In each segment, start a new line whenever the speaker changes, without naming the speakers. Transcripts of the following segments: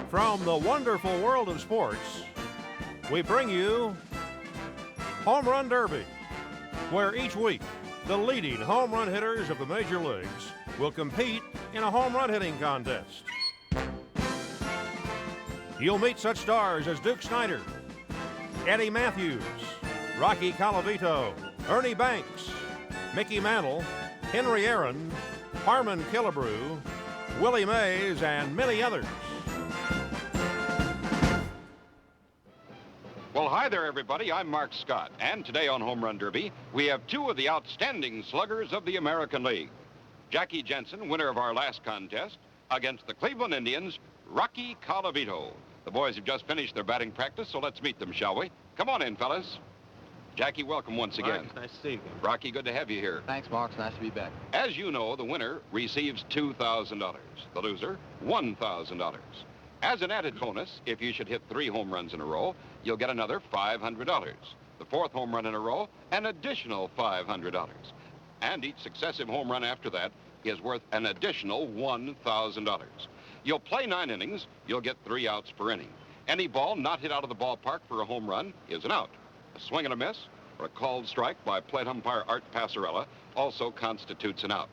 From the wonderful world of sports, we bring you Home Run Derby, where each week the leading home run hitters of the major leagues will compete in a home run hitting contest. You'll meet such stars as Duke Snider, Eddie Matthews, Rocky Colavito, Ernie Banks, Mickey Mantle, Henry Aaron, Harmon Killebrew, Willie Mays, and many others.
Well, hi there, everybody. I'm Mark Scott, and today on Home Run Derby, we have two of the outstanding sluggers of the American League. Jackie Jensen, winner of our last contest, against the Cleveland Indians' Rocky Colavito. The boys have just finished their batting practice, so let's meet them, shall we? Come on in, fellas. Jackie, welcome once again.
Mark, nice to see you.
Rocky, good to have you here.
Thanks, Mark. It's nice to be back.
As you know, the winner receives $2,000. The loser, $1,000. As an added bonus, if you should hit 3 home runs in a row, you'll get another $500. The 4th home run in a row, an additional $500. And each successive home run after that is worth an additional $1,000. You'll play 9 innings, you'll get 3 outs per inning. Any ball not hit out of the ballpark for a home run is an out. A swing and a miss, or a called strike by plate umpire Art Passarella also constitutes an out.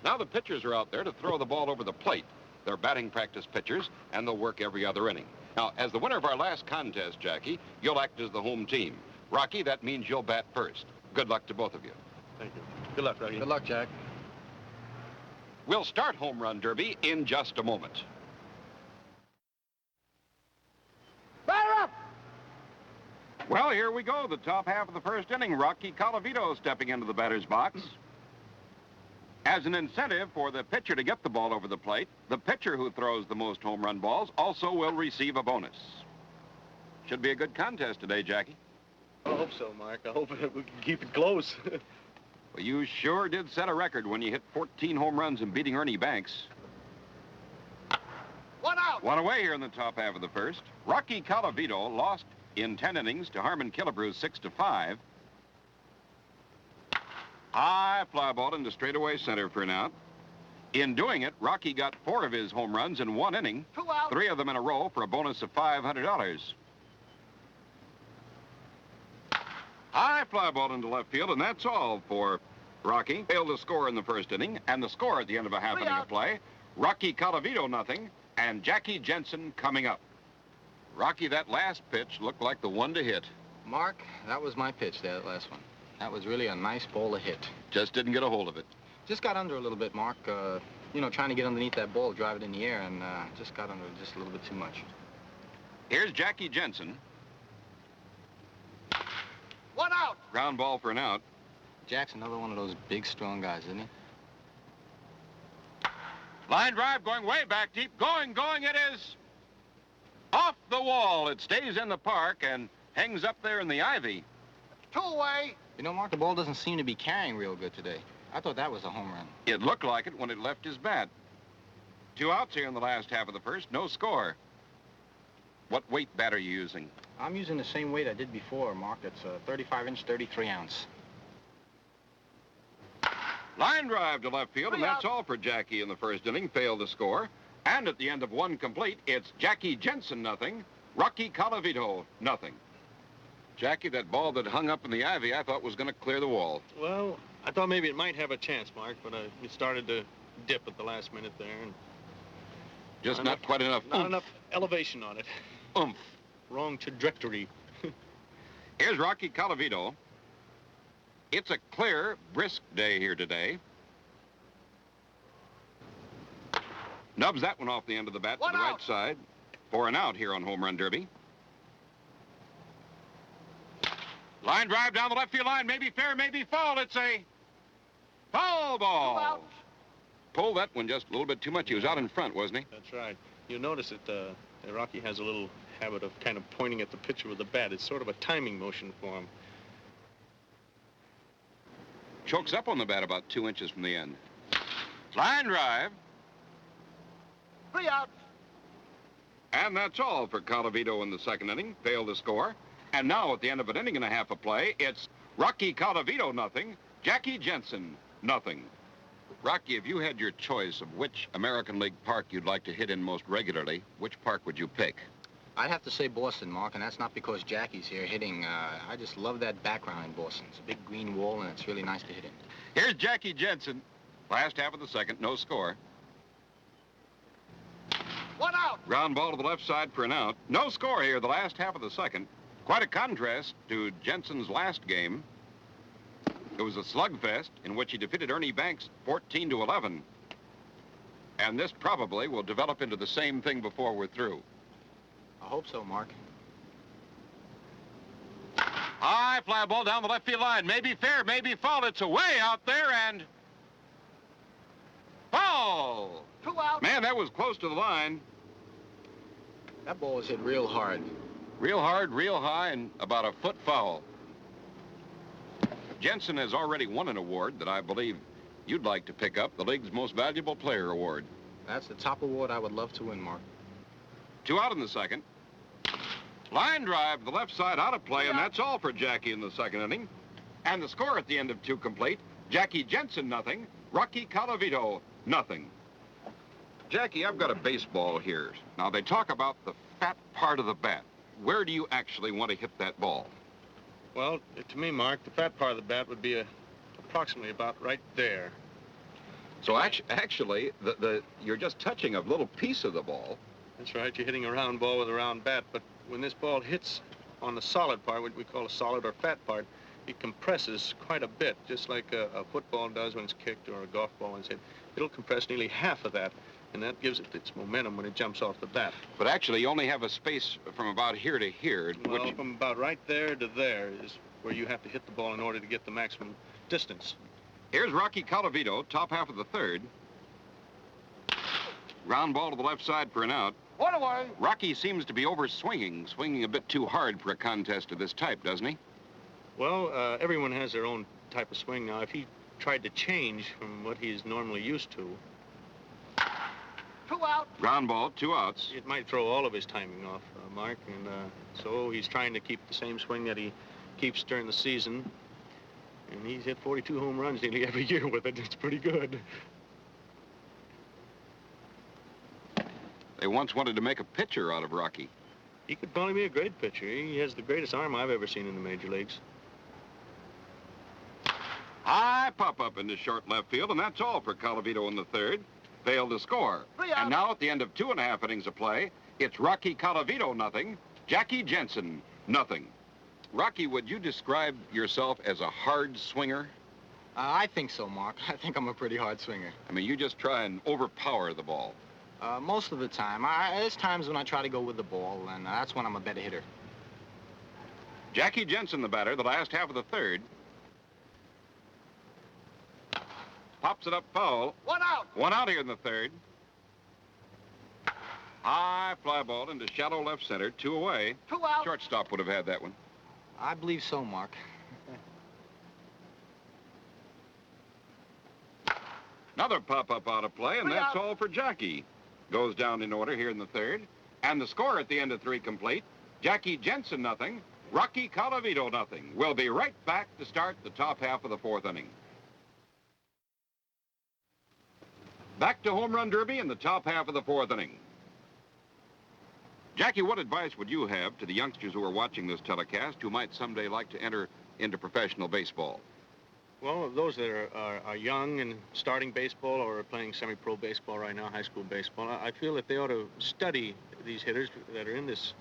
Now the pitchers are out there to throw the ball over the plate. They're batting practice pitchers, and they'll work every other inning. Now, as the winner of our last contest, Jackie, you'll act as the home team. Rocky, that means you'll bat first. Good luck to both of you.
Thank you. Good luck, Rocky.
Good luck, Jack.
We'll start Home Run Derby in just a moment.
Batter up!
Well, here we go. The top half of the first inning. Rocky Colavito stepping into the batter's box. As an incentive for the pitcher to get the ball over the plate, the pitcher who throws the most home run balls also will receive a bonus. Should be a good contest today, Jackie.
I hope so, Mark. I hope we can keep it close.
Well, you sure did set a record when you hit 14 home runs and beating Ernie Banks.
1 out!
1 away here in the top half of the first. Rocky Colavito lost in 10 innings to Harmon Killebrew 6-5. High fly ball into straightaway center for an out. In doing it, Rocky got 4 of his home runs in 1 inning.
2 out.
3 of them in a row for a bonus of $500. High fly ball into left field, and that's all for Rocky. Failed to score in the first inning, and the score at the end of a half inning of play, Rocky Colavito nothing, and Jackie Jensen coming up. Rocky, that last pitch looked like the one to hit.
Mark, that was my pitch there, that last one. That was really a nice ball to hit.
Just didn't get a hold of it.
Just got under a little bit, Mark. You know, trying to get underneath that ball, drive it in the air, and just got under just a little bit too much.
Here's Jackie Jensen.
1 out!
Ground ball for an out.
Jack's another one of those big, strong guys, isn't he?
Line drive going way back deep. Going, it is off the wall. It stays in the park and hangs up there in the ivy.
2 away.
You know, Mark, the ball doesn't seem to be carrying real good today. I thought that was a home run.
It looked like it when it left his bat. 2 outs here in the last half of the first, no score. What weight bat are you using?
I'm using the same weight I did before, Mark. It's a 35-inch, 33-ounce.
Line drive to left field, and
3
that's
out.
all for Jackie in the first inning. Failed to score. And at the end of 1 complete, it's Jackie Jensen nothing, Rocky Colavito nothing. Jackie, that ball that hung up in the ivy, I thought was going to clear the wall.
Well, I thought maybe it might have a chance, Mark, but it started to dip at the last minute there. And
Just not quite enough
Not
oomph.
enough elevation on it.
Oomph.
Wrong trajectory.
Here's Rocky Colavito. It's a clear, brisk day here today. Nubs that one off the end of the bat to
1
the right
out.
side for an out here on Home Run Derby. Line drive down the left field line. Maybe fair, maybe foul. It's a foul
2
ball.
out.
Pulled that one just a little bit too much. He was out in front, wasn't he?
That's right. You notice that Rocky has a little habit of kind of pointing at the pitcher with the bat. It's sort of a timing motion for him.
Chokes up on the bat about 2 inches from the end. Line drive.
3 out.
And that's all for Colavito in the second inning. Failed to score. And now at the end of an inning and a half of play, it's Rocky Colavito nothing, Jackie Jensen nothing. Rocky, if you had your choice of which American League park you'd like to hit in most regularly, which park would you pick?
I'd have to say Boston, Mark, and that's not because Jackie's here hitting. I just love that background in Boston. It's a big green wall, and it's really nice to hit in.
Here's Jackie Jensen. Last half of the second, no score.
1 out.
Ground ball to the left side for an out. No score here the last half of the second. Quite a contrast to Jensen's last game. It was a slugfest in which he defeated Ernie Banks 14-11. And this probably will develop into the same thing before we're through.
I hope so, Mark.
High fly ball down the left field line. Maybe fair, maybe foul. It's away out there and foul.
2 out.
Man, that was close to the line.
That ball was hit real hard.
Real hard, real high, and about a foot foul. Jensen has already won an award that I believe you'd like to pick up, the league's most valuable player award.
That's the top award I would love to win, Mark.
2 out in the second. Line drive to the left side out of play, and that's all for Jackie in the second inning. And the score at the end of 2 complete, Jackie Jensen, nothing. Rocky Colavito, nothing. Jackie, I've got a baseball here. Now, they talk about the fat part of the bat. Where do you actually want to hit that ball?
Well, to me, Mark, the fat part of the bat would be approximately about right there.
So actually, you're just touching a little piece of the ball.
That's right. You're hitting a round ball with a round bat, but when this ball hits on the solid part, what we call a solid or fat part, it compresses quite a bit, just like a football does when it's kicked or a golf ball when it's hit. It'll compress nearly half of that, and that gives it its momentum when it jumps off the bat.
But actually, you only have a space from about here to here.
Well, from about right there to there is where you have to hit the ball in order to get the maximum distance.
Here's Rocky Colavito, top half of the third. Ground ball to the left side for an out.
1 away.
Rocky seems to be swinging a bit too hard for a contest of this type, doesn't he?
Well, everyone has their own type of swing. Now, if he tried to change from what he's normally used to,
2 out.
Ground ball, 2 outs.
it might throw all of his timing off, Mark, and so he's trying to keep the same swing that he keeps during the season. And he's hit 42 home runs nearly every year with it. It's pretty good.
They once wanted to make a pitcher out of Rocky.
He could probably be a great pitcher. He has the greatest arm I've ever seen in the major leagues.
High pop-up into short left field, and that's all for Colavito in the third. Failed to score.
3 out.
And now at the end of 2.5 innings of play, it's Rocky Colavito, nothing. Jackie Jensen, nothing. Rocky, would you describe yourself as a hard swinger?
I think so, Mark. I think I'm a pretty hard swinger.
I mean, you just try and overpower the ball.
Most of the time. There's times when I try to go with the ball, and that's when I'm a better hitter.
Jackie Jensen, the batter, the last half of the third. Pops it up foul.
1 out.
1 out here in the third. High fly ball into shallow left center, 2 away.
2 out.
Shortstop would have had that one.
I believe so, Mark.
Another pop-up out of play, and
3
that's
out.
all for Jackie. Goes down in order here in the third. And the score at the end of 3 complete. Jackie Jensen, nothing. Rocky Colavito, nothing. We'll be right back to start the top half of the 4th inning. Back to Home Run Derby in the top half of the 4th inning. Jackie, what advice would you have to the youngsters who are watching this telecast who might someday like to enter into professional baseball?
Well, those that are young and starting baseball or are playing semi-pro baseball right now, high school baseball, I feel that they ought to study these hitters that are in this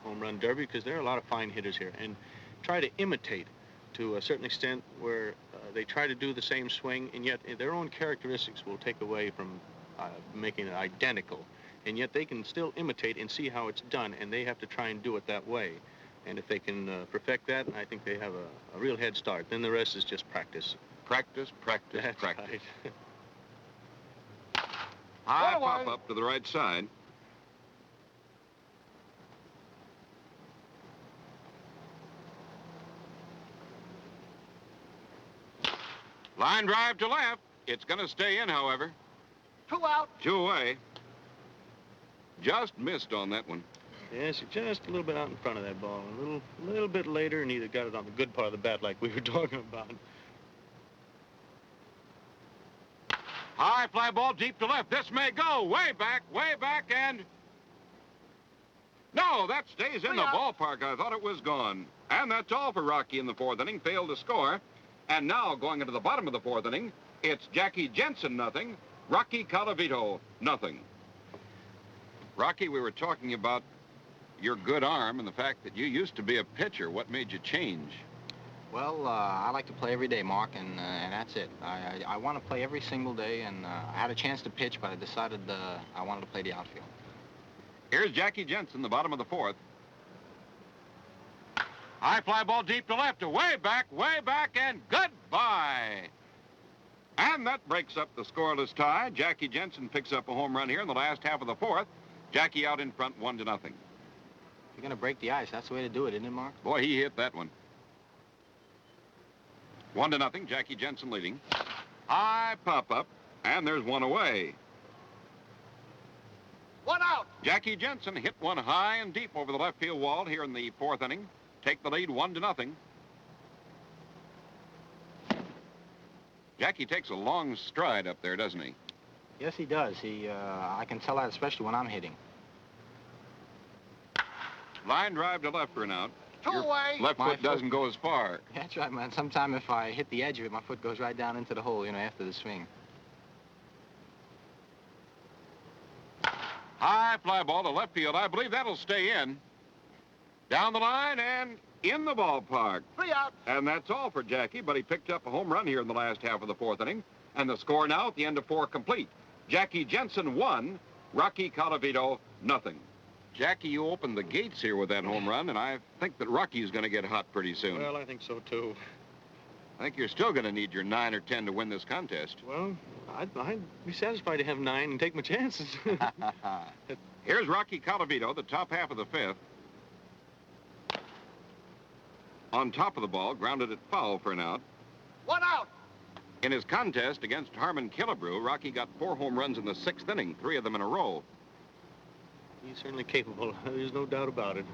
home run derby, because there are a lot of fine hitters here, and try to imitate to a certain extent where they try to do the same swing, and yet their own characteristics will take away from making it identical. And yet they can still imitate and see how it's done, and they have to try and do it that way. And if they can perfect that, I think they have a real head start. Then the rest is just practice.
Practice, practice,
That's
practice.
right.
High
1 away.
pop-up to the right side. Line drive to left. It's going to stay in, however.
2 out.
2 away. Just missed on that one.
Yes, just a little bit out in front of that ball. A little bit later, and either got it on the good part of the bat like we were talking about.
High fly ball deep to left. This may go way back, and... No, that stays in the ballpark. I thought it was gone. And that's all for Rocky in the fourth inning. Failed to score. And now, going into the bottom of the fourth inning, it's Jackie Jensen, nothing. Rocky Colavito, nothing. Rocky, we were talking about your good arm and the fact that you used to be a pitcher. What made you change?
Well, I like to play every day, Mark, and that's it. I want to play every single day, and I had a chance to pitch, but I decided I wanted to play the outfield.
Here's Jackie Jensen, the bottom of the fourth. High fly ball deep to left, way back, and goodbye. And that breaks up the scoreless tie. Jackie Jensen picks up a home run here in the last half of the fourth. Jackie out in front, 1-0.
If you're going to break the ice, that's the way to do it, isn't it, Mark?
Boy, he hit that one. 1-0, Jackie Jensen leading. High pop-up, and there's one away.
1 out.
Jackie Jensen hit one high and deep over the left field wall here in the fourth inning. Take the lead 1-0. Jackie takes a long stride up there, doesn't he?
Yes, he does. I can tell that especially when I'm hitting.
Line drive to left for an out.
Two away.
Left foot doesn't go as far.
That's right, man. Sometime if I hit the edge of it, my foot goes right down into the hole, after the swing.
High fly ball to left field. I believe that'll stay in. Down the line and in the ballpark.
3 out.
And that's all for Jackie, but he picked up a home run here in the last half of the fourth inning. And the score now at the end of 4 complete. Jackie Jensen 1, Rocky Colavito nothing. Jackie, you opened the gates here with that home run, and I think that Rocky's going to get hot pretty soon.
Well, I think so, too.
I think you're still going to need your 9 or 10 to win this contest.
Well, I'd be satisfied to have 9 and take my chances.
Here's Rocky Colavito, the top half of the fifth. On top of the ball, grounded it foul for an out.
1 out.
In his contest against Harmon Killebrew, Rocky got 4 home runs in the 6th inning, 3 of them in a row.
He's certainly capable. There's no doubt about it.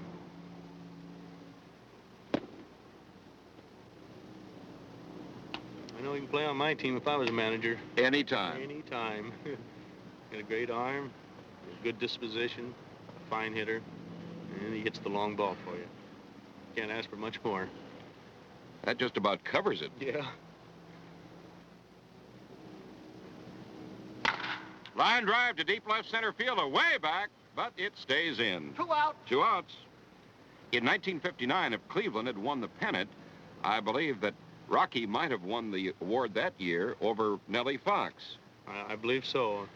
I know he can play on my team if I was a manager.
Anytime.
Anytime. Got a great arm, a good disposition, a fine hitter, and he hits the long ball for you. Can't ask for much more.
That just about covers it.
Yeah.
Line drive to deep left center field, way back, but it stays in.
2 out.
2 outs. In 1959, if Cleveland had won the pennant, I believe that Rocky might have won the award that year over Nellie Fox.
I believe so.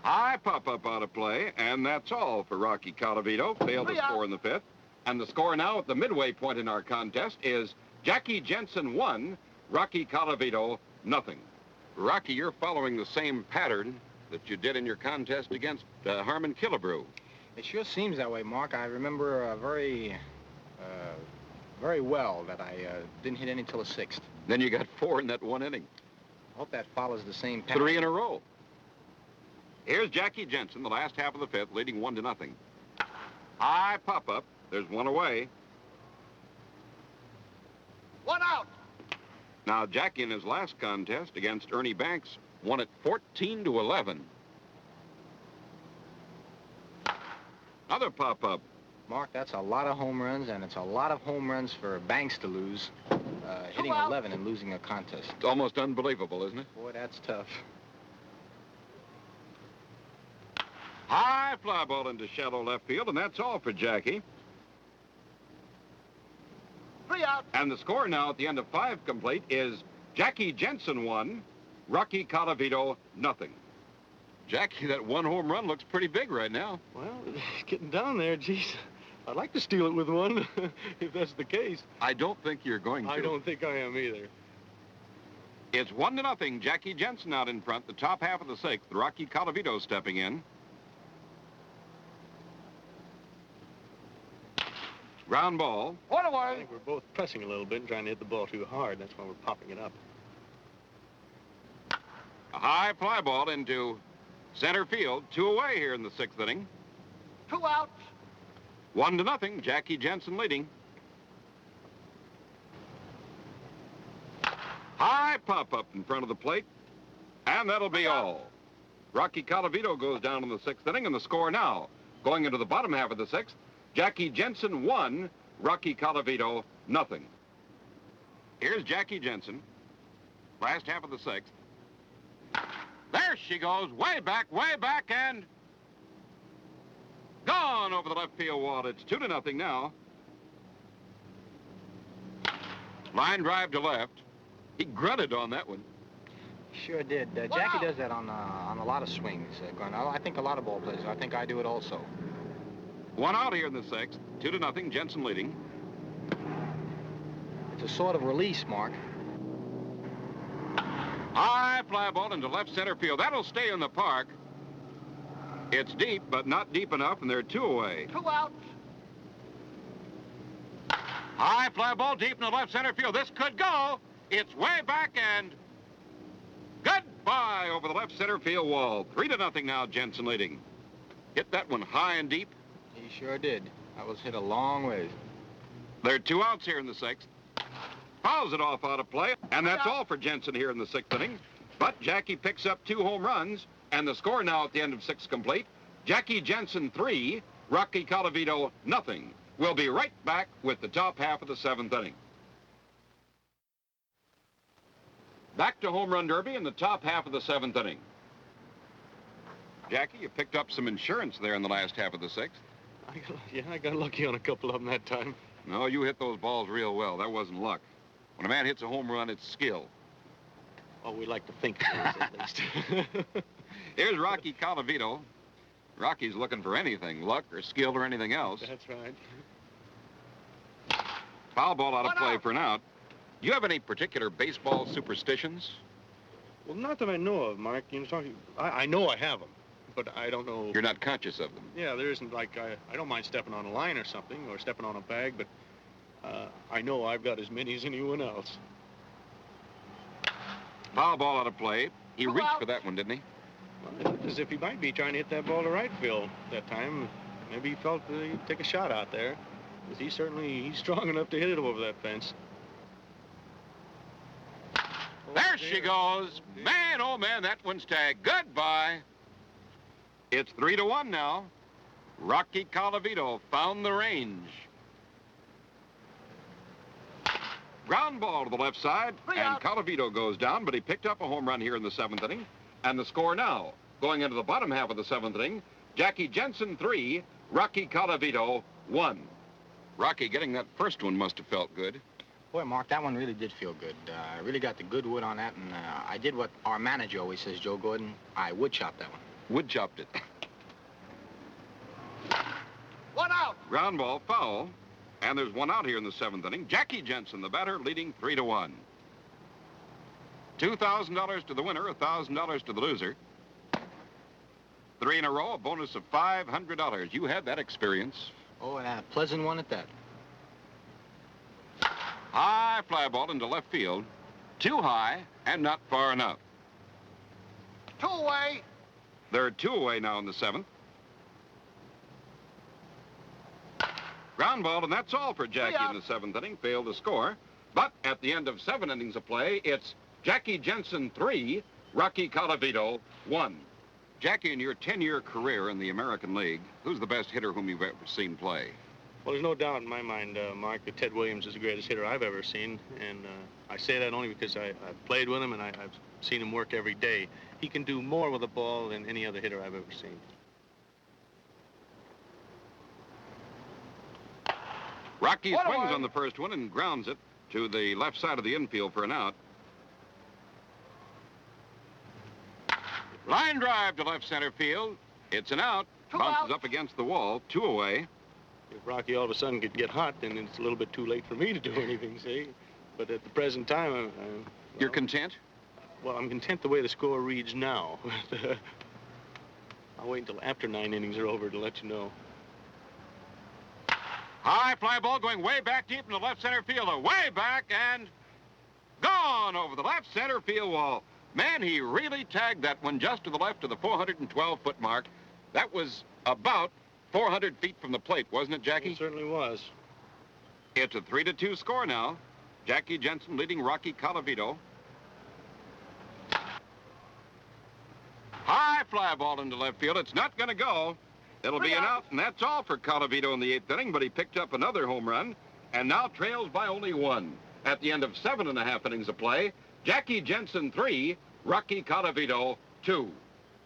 High pop-up out of play, and that's all for Rocky Colavito. Failed to score in the 5th. And the score now at the midway point in our contest is Jackie Jensen 1, Rocky Colavito nothing. Rocky, you're following the same pattern that you did in your contest against Harmon Killebrew.
It sure seems that way, Mark. I remember very well that I didn't hit any till the 6th.
Then you got 4 in that 1 inning.
I hope that follows the same pattern.
3 in a row. Here's Jackie Jensen, the last half of the 5th, leading 1-0. High pop-up. There's one away.
1 out.
Now, Jackie in his last contest against Ernie Banks won it 14-11. Another pop-up.
Mark, that's a lot of home runs, and it's a lot of home runs for Banks to lose. Hitting 11 and losing a contest.
It's almost unbelievable, isn't it?
Boy, that's tough.
High fly ball into shallow left field, and that's all for Jackie.
3 out.
And the score now at the end of 5 complete is Jackie Jensen 1, Rocky Colavito nothing. Jackie, that 1 home run looks pretty big right now.
Well, it's getting down there, geez. I'd like to steal it with one, if that's the case.
I don't think you're going to.
I don't think I am either.
It's 1-0. Jackie Jensen out in front, the top half of the 6th. Rocky Colavito stepping in. Ground ball.
1
I
away.
think we're both pressing a little bit and trying to hit the ball too hard. That's why we're popping it up.
A high fly ball into center field. 2 away here in the 6th inning.
2 outs.
1-0. Jackie Jensen leading. High pop-up in front of the plate, and that'll be all. Rocky Colavito goes down in the 6th inning, and the score now, going into the bottom half of the 6th, Jackie Jensen 1, Rocky Colavito nothing. Here's Jackie Jensen, last half of the 6th. There she goes, way back, and gone over the left field wall. It's 2-0 now. Line drive to left. He grunted on that one.
Sure did. Jackie does that on a lot of swings, Glenn. I think a lot of ball players. I think I do it also.
1 out here in the 6th. 2-0, Jensen leading.
It's a sort of release, Mark.
High fly ball into left center field. That'll stay in the park. It's deep, but not deep enough, and they're 2 away.
2 outs.
High fly ball deep in the left center field. This could go. It's way back, and goodbye over the left center field wall. 3-0 now, Jensen leading. Hit that one high and deep.
He sure did. That was hit a long ways.
There are 2 outs here in the 6th. Fouls it off out of play, and that's all for Jensen here in the 6th inning. But Jackie picks up 2 home runs, and the score now at the end of 6 complete. Jackie Jensen 3, Rocky Colavito nothing. We'll be right back with the top half of the 7th inning. Back to Home Run Derby in the top half of the 7th inning. Jackie, you picked up some insurance there in the last half of the 6th.
I got lucky on a couple of them that time.
No, you hit those balls real well. That wasn't luck. When a man hits a home run, it's skill.
Oh, we like to think it is, at least.
Here's Rocky Colavito. Rocky's looking for anything, luck or skill or anything else.
That's right.
Foul ball out of play for an out. Do you have any particular baseball superstitions?
Well, not that I know of, Mark. You know, I know I have them, but I don't know.
You're not conscious of them.
Yeah, there isn't like I don't mind stepping on a line or something, or stepping on a bag, but I know I've got as many as anyone else.
Foul ball out of play. He reached for that one, didn't he?
Well, it looked as if he might be trying to hit that ball to right field that time. Maybe he felt he'd take a shot out there, because he's strong enough to hit it over that fence.
There she goes. Man, oh man, that one's tagged. Goodbye. It's 3-1 now. Rocky Colavito found the range. Ground ball to the left side, and Colavito goes down, but he picked up a home run here in the 7th inning. And the score now, going into the bottom half of the 7th inning, Jackie Jensen 3, Rocky Colavito 1. Rocky, getting that first one must have felt good.
Boy, Mark, that one really did feel good. I really got the good wood on that, and I did what our manager always says, Joe Gordon. I wood chopped that one.
Wood chopped it.
1 out.
Ground ball, foul. And there's 1 out here in the 7th inning. Jackie Jensen, the batter, leading 3-1. $2,000 to the winner, $1,000 to the loser. 3 in a row, a bonus of $500. You had that experience.
Oh, and a pleasant one at that.
High fly ball into left field. Too high and not far enough.
2 away.
There are 2 away now in the 7th. Ground ball, and that's all for Jackie in the 7th inning. Failed to score. But at the end of 7 innings of play, it's Jackie Jensen 3, Rocky Colavito 1. Jackie, in your 10-year career in the American League, who's the best hitter whom you've ever seen play?
Well, there's no doubt in my mind, Mark, that Ted Williams is the greatest hitter I've ever seen. And I say that only because I've played with him and I've seen him work every day. He can do more with a ball than any other hitter I've ever seen.
Rocky swings on the first one and grounds it to the left side of the infield for an out. Line drive to left center field. It's an out. Bounces up against the wall. 2 away.
If Rocky all of a sudden could get hot, then it's a little bit too late for me to do anything, see? But at the present time, well,
you're content?
Well, I'm content the way the score reads now. I'll wait until after 9 innings are over to let you know.
High fly ball going way back deep in the left center fielder. Way back and gone over the left center field wall. Man, he really tagged that one just to the left of the 412-foot mark. That was about 400 feet from the plate, wasn't it, Jackie?
It certainly was.
It's a 3-2 score now. Jackie Jensen leading Rocky Colavito. fly ball into left field. It's not going to go. It'll be an out, and that's all for Colavito in the 8th inning, but he picked up another home run and now trails by only 1. At the end of 7.5 innings of play, Jackie Jensen 3, Rocky Colavito 2.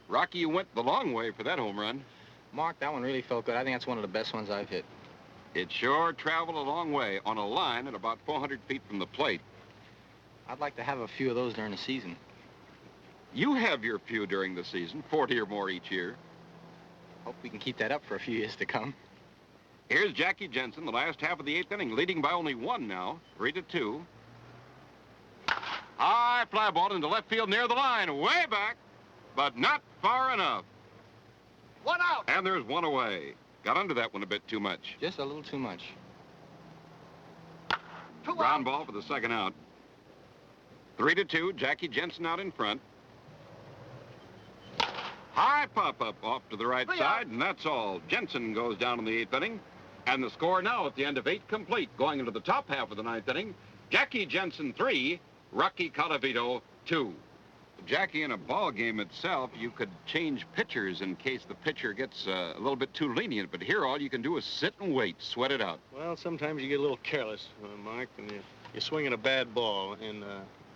Rocky, you went the long way for that home run.
Mark, that one really felt good. I think that's one of the best ones I've hit.
It sure traveled a long way on a line at about 400 feet from the plate.
I'd like to have a few of those during the season.
You have your few during the season, 40 or more each year.
Hope we can keep that up for a few years to come.
Here's Jackie Jensen, the last half of the 8th inning, leading by only 1 now, 3-2. High fly ball into left field near the line, way back, but not far enough.
1 out.
And there's 1 away. Got under that one a bit too much.
Just a little too much.
2
Ground
out.
ball for the second out. 3-2, Jackie Jensen out in front. High pop-up off to the right
3
side,
out.
and that's all. Jensen goes down in the 8th inning. And the score now at the end of 8 complete, going into the top half of the 9th inning. Jackie Jensen 3, Rocky Colavito 2. Jackie, in a ball game itself, you could change pitchers in case the pitcher gets a little bit too lenient. But here, all you can do is sit and wait, sweat it out.
Well, sometimes you get a little careless, Mark, and you're swinging a bad ball, and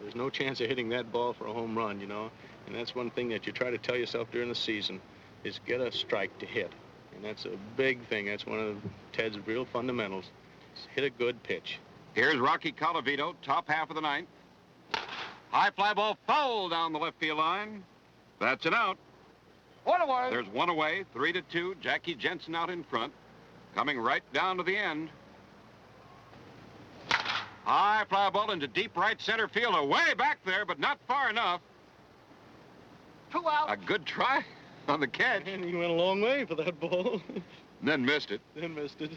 there's no chance of hitting that ball for a home run, you know. And that's one thing that you try to tell yourself during the season, is get a strike to hit. And that's a big thing. That's one of Ted's real fundamentals. Is hit a good pitch.
Here's Rocky Colavito, top half of the 9th. High fly ball foul down the left field line. That's an out.
1 away.
There's 1 away, 3-2. Jackie Jensen out in front, coming right down to the end. High fly ball into deep right center field, away back there, but not far enough.
2 out.
A good try on the catch,
And he went a long way for that ball.
then missed it.
Then missed it.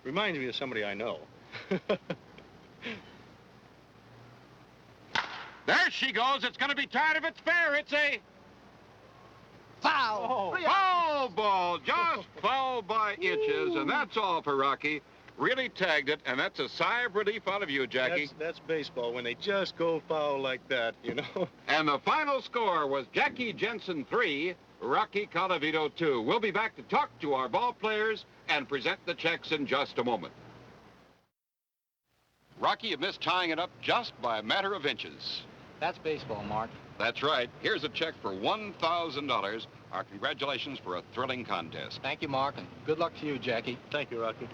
Reminds me of somebody I know.
There she goes. It's going to be tied if it's fair. It's a
Foul. 3 out.
foul ball, just foul by inches, and that's all for Rocky. Really tagged it, and that's a sigh of relief out of you, Jackie.
That's baseball, when they just go foul like that, you know.
And the final score was Jackie Jensen 3, Rocky Colavito 2. We'll be back to talk to our ball players and present the checks in just a moment. Rocky, you missed tying it up just by a matter of inches.
That's baseball, Mark.
That's right. Here's a check for $1,000. Our congratulations for a thrilling contest.
Thank you, Mark, and good luck to you, Jackie.
Thank you, Rocky.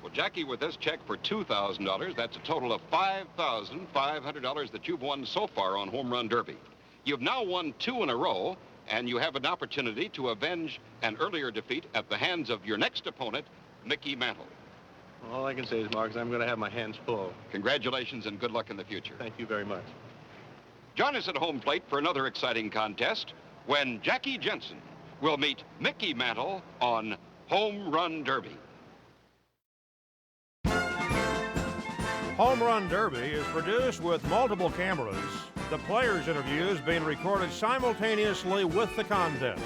Well, Jackie, with this check for $2,000, that's a total of $5,500 that you've won so far on Home Run Derby. You've now won 2 in a row, and you have an opportunity to avenge an earlier defeat at the hands of your next opponent, Mickey Mantle.
All I can say is, Mark, is I'm going to have my hands full.
Congratulations and good luck in the future.
Thank you very much.
Join us at home plate for another exciting contest when Jackie Jensen will meet Mickey Mantle on Home Run Derby.
Home Run Derby is produced with multiple cameras, the players' interviews being recorded simultaneously with the contest.